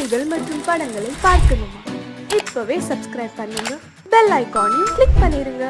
செய்திகள் மற்றும் படங்களை பார்க்கணுமா? இப்பவே சப்ஸ்கிரைப் பண்ணுங்க, பெல் ஐகானையும் கிளிக் பண்ணிருங்க.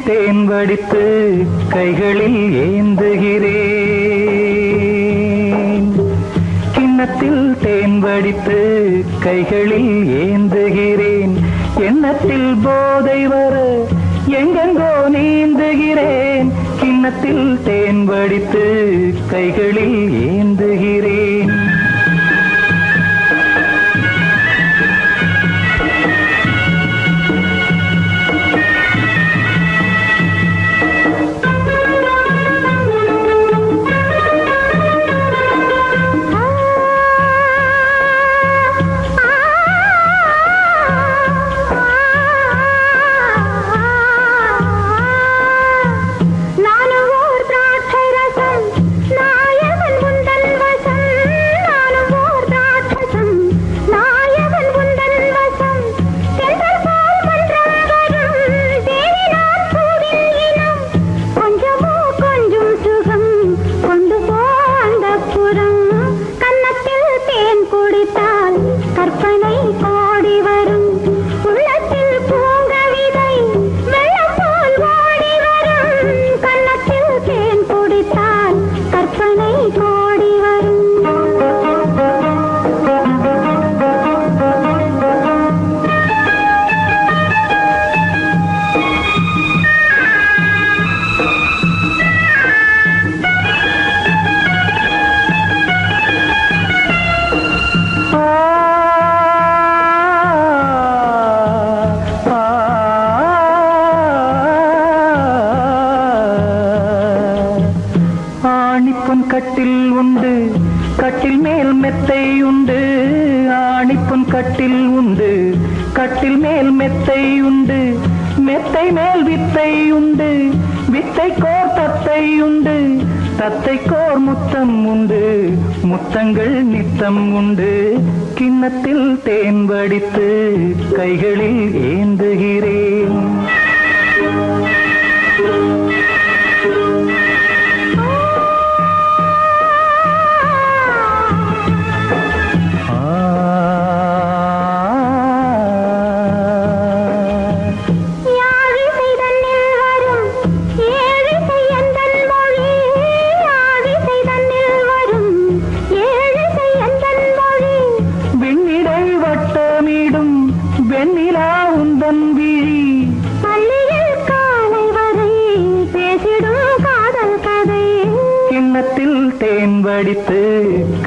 தேன் வடித்து கைகளில் ஏந்துகிறேன், கிண்ணத்தில் தேன் வடித்து கைகளில் ஏந்துகிறேன். எண்ணத்தில் போதை வர எங்கெங்கோ நீந்துகிறேன், கிண்ணத்தில் தேன் வடித்து கைகளில் ஏந்துகிறேன். கட்டில் உண்டு, கட்டில் மேல் மெத்தை உண்டு, ஆணிப்பொன் கட்டில் உண்டு, கட்டில் மேல் மெத்தை உண்டு, மெத்தை மேல் வித்தை உண்டு, வித்தை கோர் தத்தை உண்டு, தத்தை கோர் முத்தம் உண்டு, முத்தங்கள் நித்தம் உண்டு. கிண்ணத்தில் தேன் வடித்து கைகளில் ஏந்துகிறேன். வெண்ணிலா உந்தன் விழி பள்ளியில் காலை வரை பேசிடும் காதல் கதை. கிண்ணத்தில் தேன் வடித்து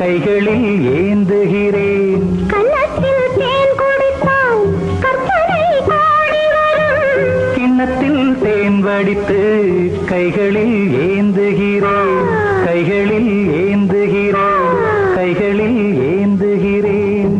கைகளில் ஏந்துகிறேன். கண்ணத்தில் தேன் குடித்தால் கற்பனை கோடி வரும். கிண்ணத்தில் தேன் வடித்து கைகளில் ஏந்துகிறேன், கைகளில் ஏந்துகிறேன், கைகளில் ஏந்துகிறேன்.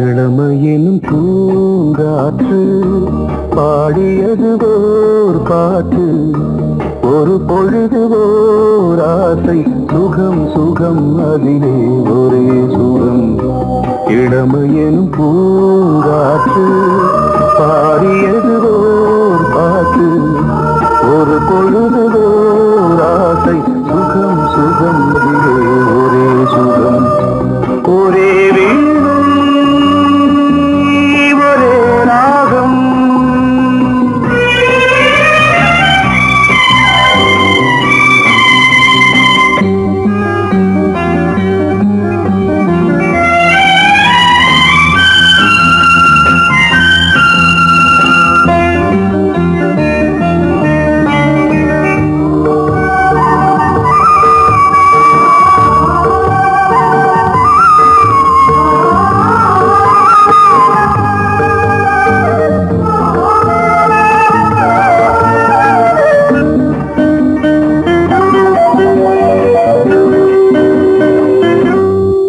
இளமையிலும் பூங்காற்று பாடியது ஓர் பாட்டு, ஒரு பொழுது ஓர் ஆசை சுகம் சுகம் அதிலே ஒரே சுகம் இளமையெனும் பூங்காற்று பாடியது ஓர் பாட்டு ஒரு பொழுதுதோர் ஆசை சுகம் சுகம் அதிலே ஒரே சுகம் ஒரே வீணை ஒரே ராகம்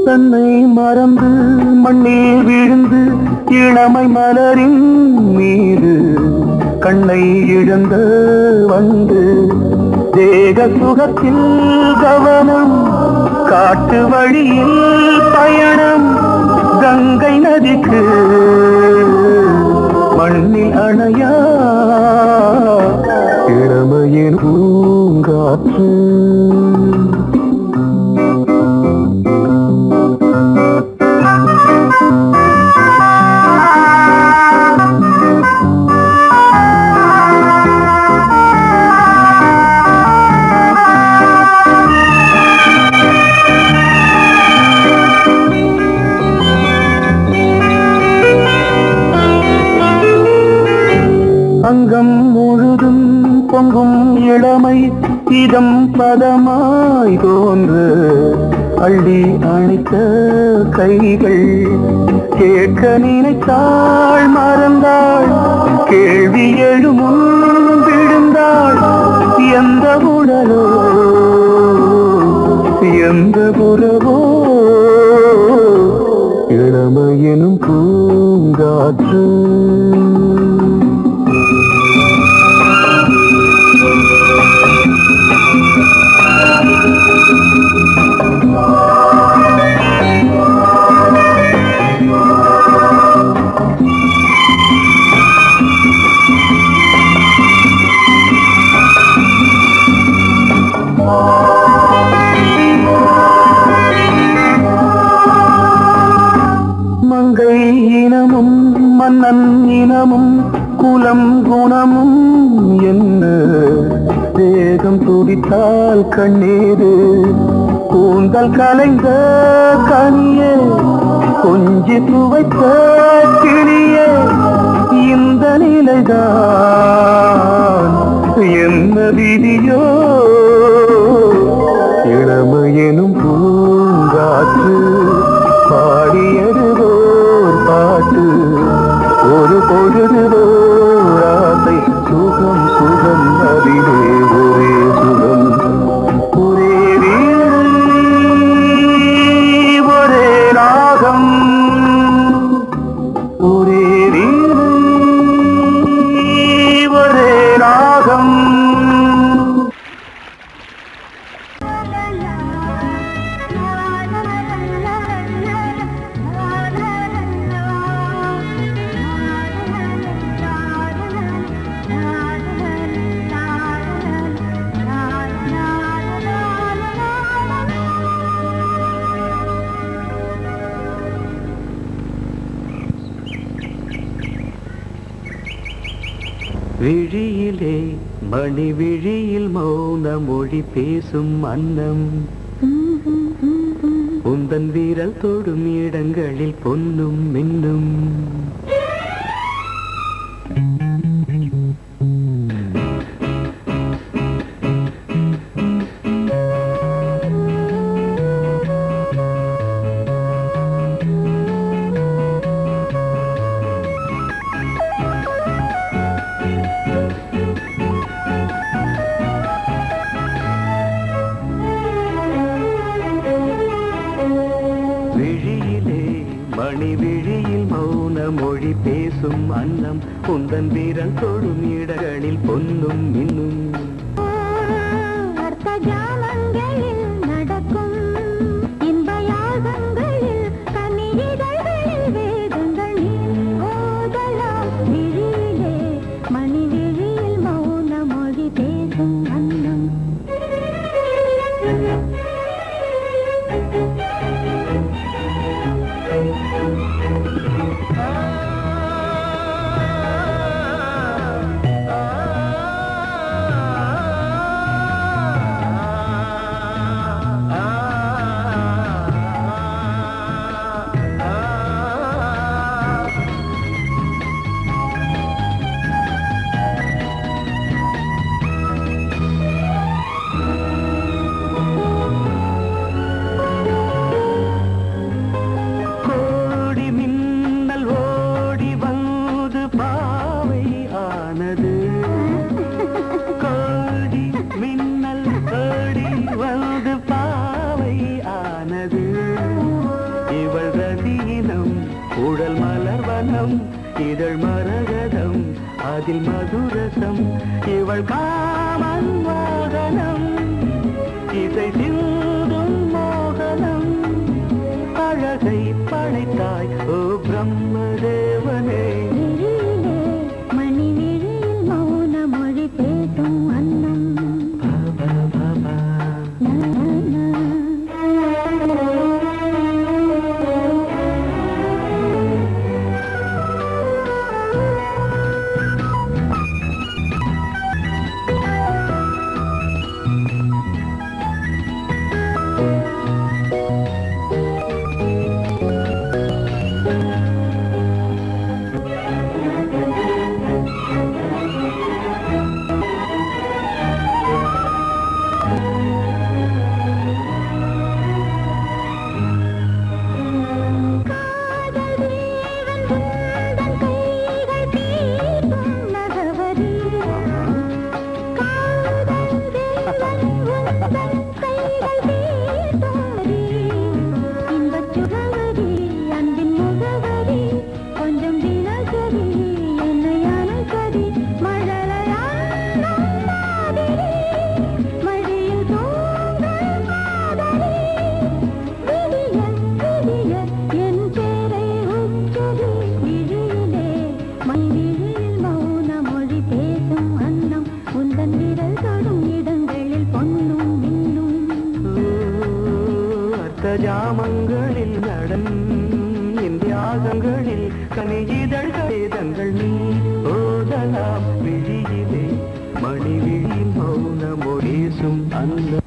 தன்னை மறந்து மண்ணில் விழுந்து இளமை மலரின் மீது கண்ணை இழந்த வந்து தேக சுகத்தில் கவனம் காட்டு வழியில் பயணம் கங்கை நதிக்கு மண்ணில் அணையா இளமையின் பூங்காற்று அங்கம் முழுதும் பொங்கும் இளமை இதம் பதமாய் தோன்று அள்ளி அணைத்த கைகள் கேட்க நினைத்தாள் மறந்தாள் கேள்வி எழுமுன் விழுந்தாள் எந்த உடலோ எந்த புறவோ இளமையெனும் பூங்காற்று மங்கை இனமும் மன்னன் இனமும் குலம் குணமும் என்ன தேகம் துடித்தால் கண்ணீரு கூந்தல் கலைந்த கனியே கொஞ்சி துவைத்த கிளியே இந்த நிலைதான் என்ன விதியோ இளமையெனும் பூங்காற்று பாடியதுவோர் பாட்டு ஒரு பொழுதுவோர் ஆசை சுகம் சுகம் அதிலே ஒரே சுகம் ஒரே வீணை ஒரே ராகம் ஒரே வீணை ஒரே ராகம் விழியிலே மணி விழியில் மௌன மொழி பேசும் அன்னம் உந்தன் வீரல் தொடும் இடங்களில் பொன்னும் மின்னும் மணி விழியில் மௌன மொழி பேசும் அன்னம் உந்தன் வீரல் தொடும் இடங்களில் பொன்னும் மின்னும் அர்த்த ஜாமங்களில் இதழ் மரகதம் அதில் மதுரசம் இவள் காமன் மோகனம் இசை சிந்தும் மோகனம் அழகை படைத்தாய் ஓ பிரம்மதேவனே மணி விழியில் மௌன மொழி பேசும் அன்னம் ஜாமங்களில் நடன் இந்தியாகங்களில் கனியிதழ் கடிதங்கள் நீ ஓதலாம் விழியிலே மணி விழியில் மௌன மொழிசும் அந்த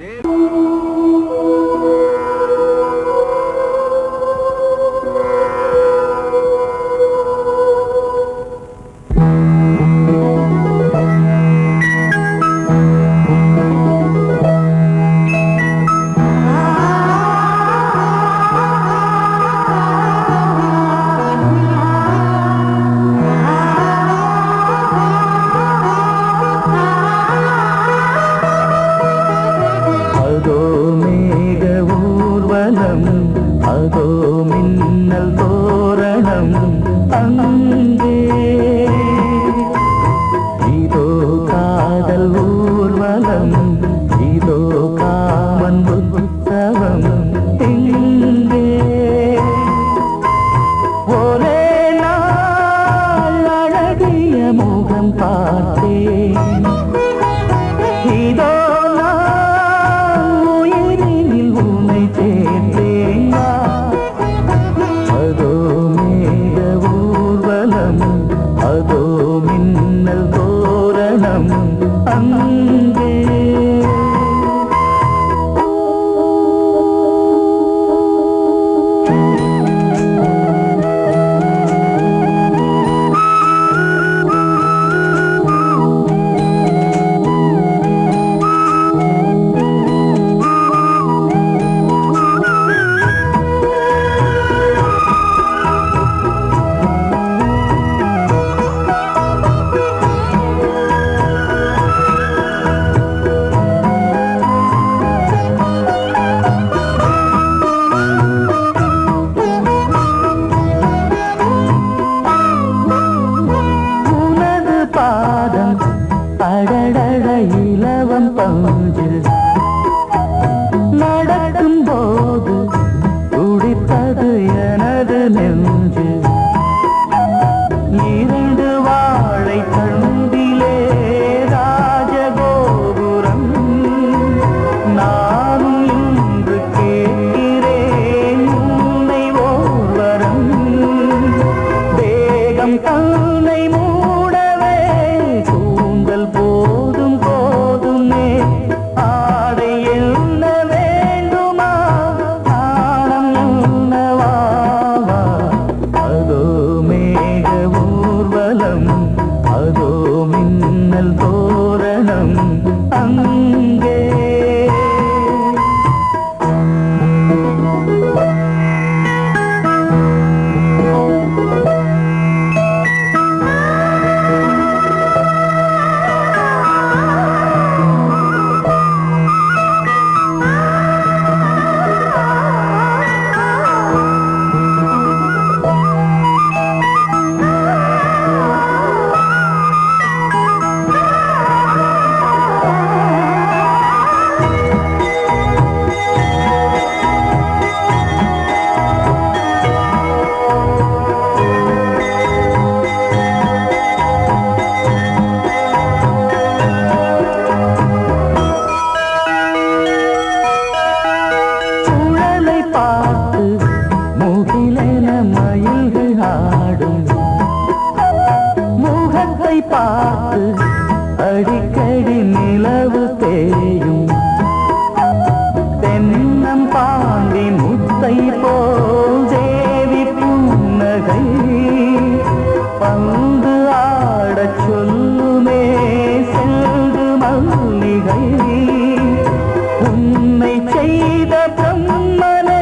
என்னை செய்த பிரம்மனே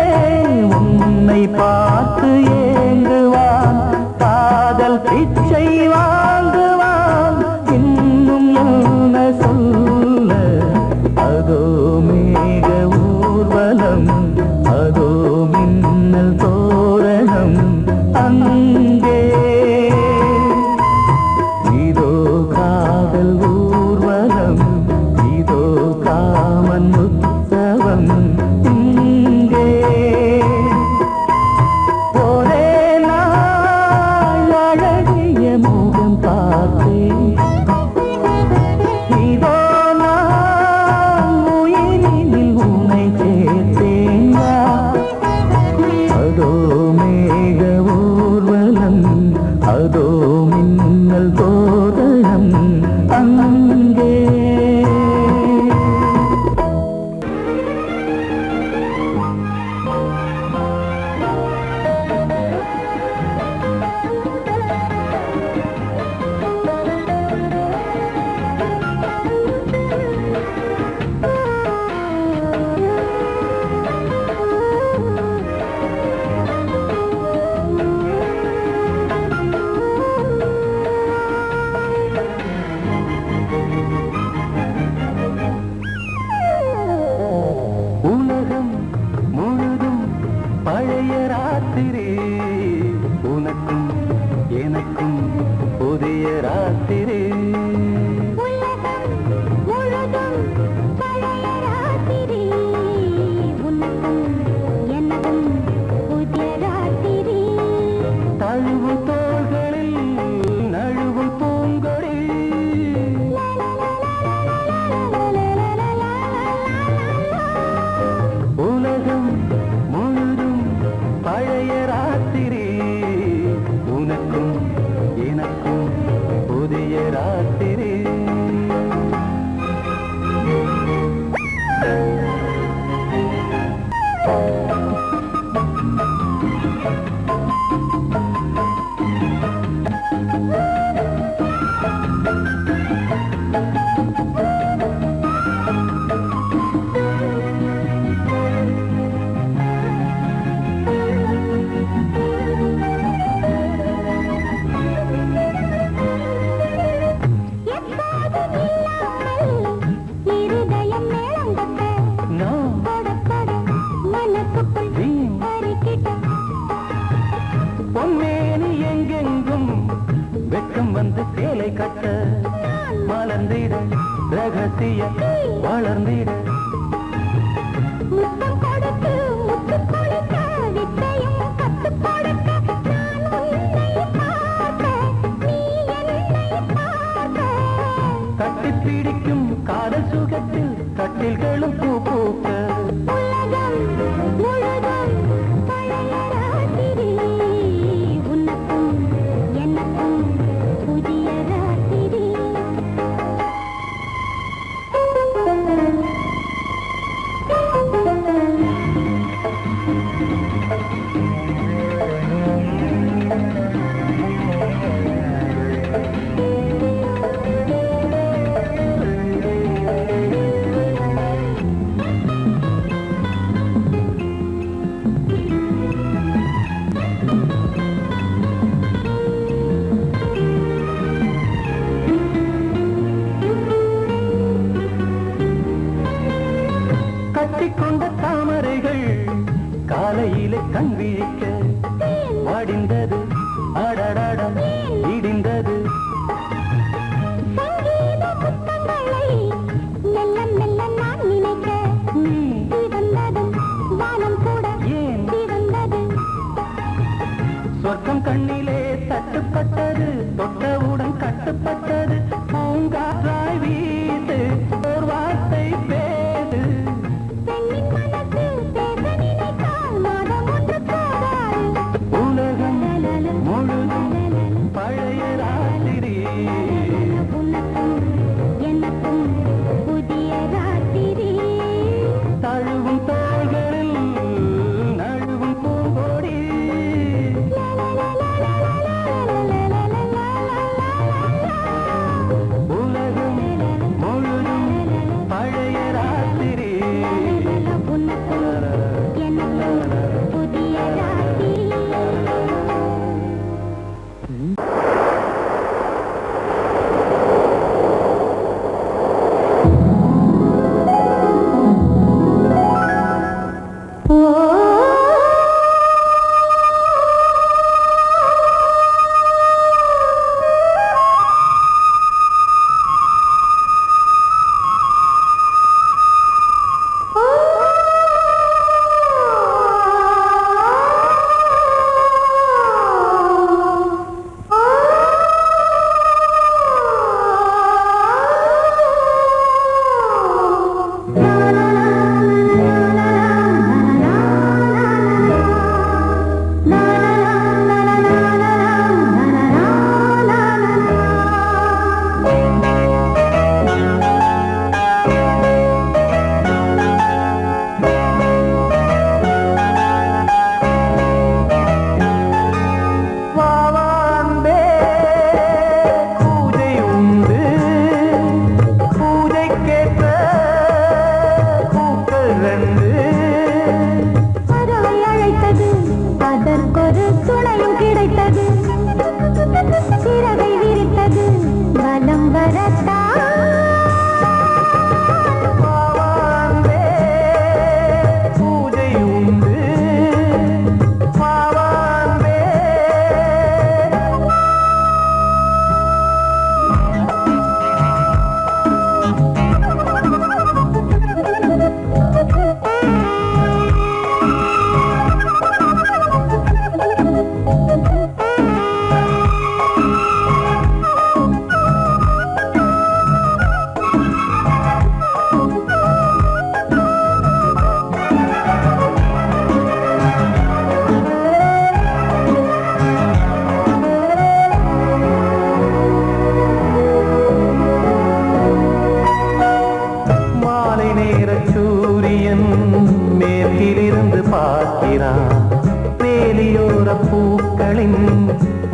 உன்னை பார்த்து ஏங்குவான், காதல் பிச்சை வாங்குவான், இன்னும் என்ன சொல்ல? அதோ மேக ஊர்வலம், அதோ மின்னல் தோரணம், அங்கே இதோ காதல் ஊர்வலம், இதோ காமன் உற்சவம், இங்கே ஒரே நாள் அழகிய முகம் பார்த்தேன், இதோ நான் உயிரினில் உன்னை சேர்த்தேன். அதோ மேக ஊர்வலம், அதோ மின்னல் தோரணம், அங்கே உலகம் முழுதும் பழைய ராத்திரி, உனக்கும் எனக்கும் புதிய ராத்திரி. உலகம் முழுதும் பழைய ராத்திரி, உனக்கும் எனக்கும் புதிய ராத்திரி. தழுவும் தோள்களில் நழுவும் பூங்கொடி, உலகம் முழுதும் பழைய ராத்திரி, உனக்கும் எனக்கும் புதிய ராத்திரி. இருதயம் மேளம் தட்ட, நான் தொட தொட மனசுக்குள் வீண் பறிக்கிட்ட, பொன்மேனி எங்கெங்கும் வெட்கம் வந்து சேலை கட்ட, மலர்ந்திட ரகசிய வளர்ந்திட, முத்தம் கொடுத்து முத்து கொடுக்க, வித்தையும் கத்துக் கொடுக்க, நான் உன்னை பார்க்க, நீ என்னை பார்க்க. கட்டிப் பிடிக்கும் காதல் சுகத்தில் கட்டில்களும் பூ பூக்க, உலகம் முழுதும் பழைய ராத்திரி, உனக்கும் எனக்கும் புதிய ராத்திரி. கட்டிக்கொண்ட தாமரைகள் காலையிலே கண் விழிக்க, வடிந்தது அடடடம் இடிந்தது, சங்கீத முத்தங்களை மெல்ல மெல்ல நான் நினைக்க, சிவந்ததும் வானம் கூட ஏன் சிவந்தது. சொர்க்கம் கண்ணிலே தட்டுப்பட்டது, தொட்டவுடன் கட்டுப்பட்டது, பூங்காற்றாய் வீசு ஓர் வார்த்தை பேசு. பெண்ணின் மனசு பேச நினைத்தால் மாதம் ஒன்று போதாது. உலகம் முழுதும் பழைய உனக்கும் எனக்கும் புதிய ராசி.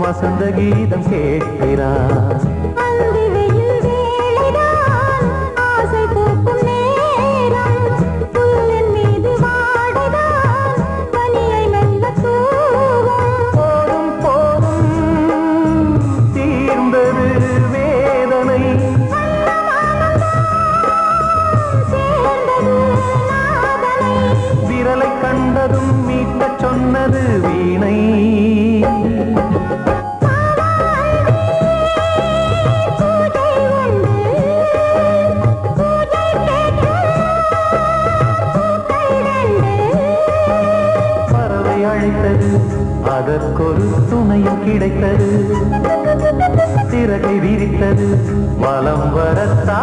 வசந்த கீதம் கேட்கிறார். போதும் போதும் தீர்ந்தது வேதனை, விரலை கண்டதும் மீட்டச் சொன்னது வீணை. அதற்கொரு துணையும் கிடைத்தது, சிறகை விரித்தது வலம் வரத்தா.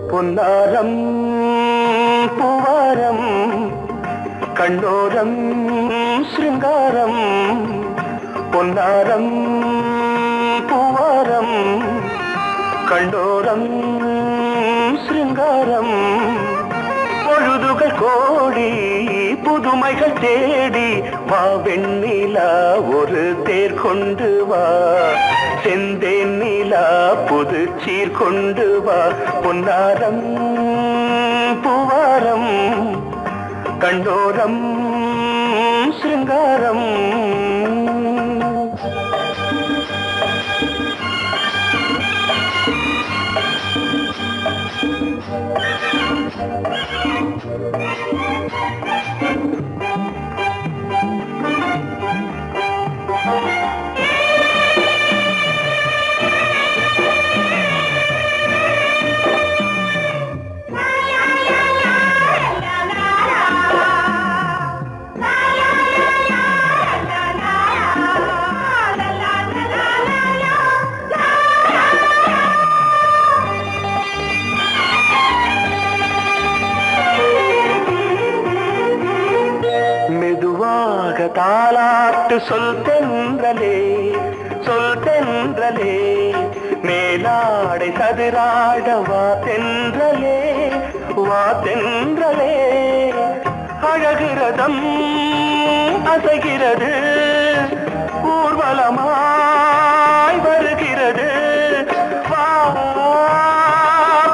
பொன்னாரம் பூவாரம் கண்ணோரம் சிருங்காரம் பொன்னாரம் பூவாரம் கண்ணோரம் சிருங்காரம் பொழுதுகள் கோடி புதுமைகள் தேடி வா வெண்ணிலா ஒரு தேர் கொண்டு வா செந்தேன் நிலா புது சீர் கொண்டு வா பொன்னாரம் பூவாரம் கண்டோரம் சிருங்காரம் தாலாட்டு சொல் தென்றலே சொல் தென்றலே மேலாடை சதுராட வா தென்றலே வா தென்றலே அழகிறதம் அசைகிறது ஊர்வலமாய் வருகிறது வா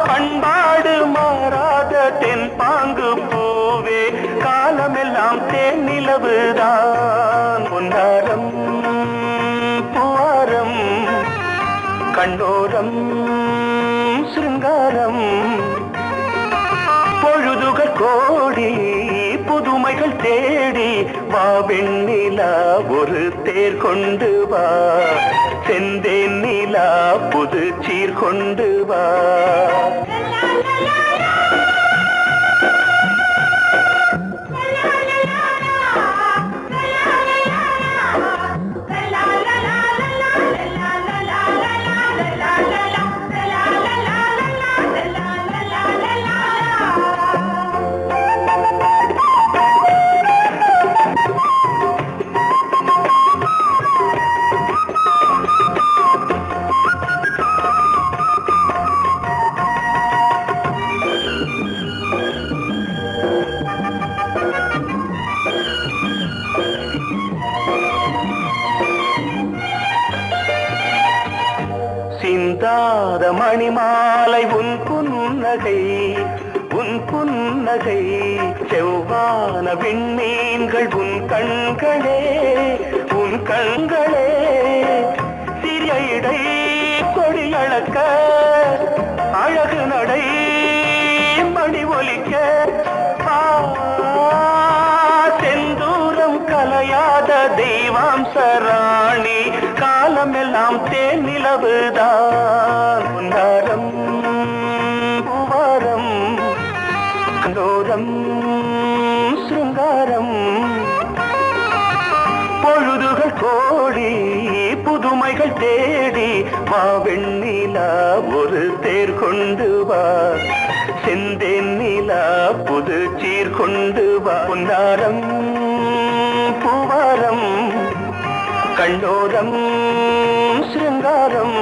பண்பாடு மாறாத தென் பாங்கு பூவே காலமெல்லாம் தேன் நிலவுதான் பொன்னாரம் பூவாரம் கண்ணோரம் சிருங்காரம் பொழுதுகள் கோடி புதுமைகள் தேடி வா வெண்ணிலா ஒரு தேர் கொண்டு வா செந்தேன் நிலா புது சீர் கொண்டு வா சிந்தாத மணிமாலை உன் புன்னகை செவ்வான விண்மீன்கள் உன் கண்களே சிறிய இடை கொடியளக்க அழகு நடை மணி ஒலிக்க செந்தூரம் கலையாத தெய்வாம்சராணி காலமெல்லாம் தேன் நிலவுதான் பொன்னாரம் பூவாரம் கண்டோரம் சிருங்காரம் பொழுதுகள் கோடி புதுமைகள் தேடி வா வெண்ணிலா ஒரு தேர் கொண்டு வா செந்தேன் நிலா புது சீர் கொண்டு வா பொன்னாரம் பூவாரம் கண்டோரம் சிருங்காரம்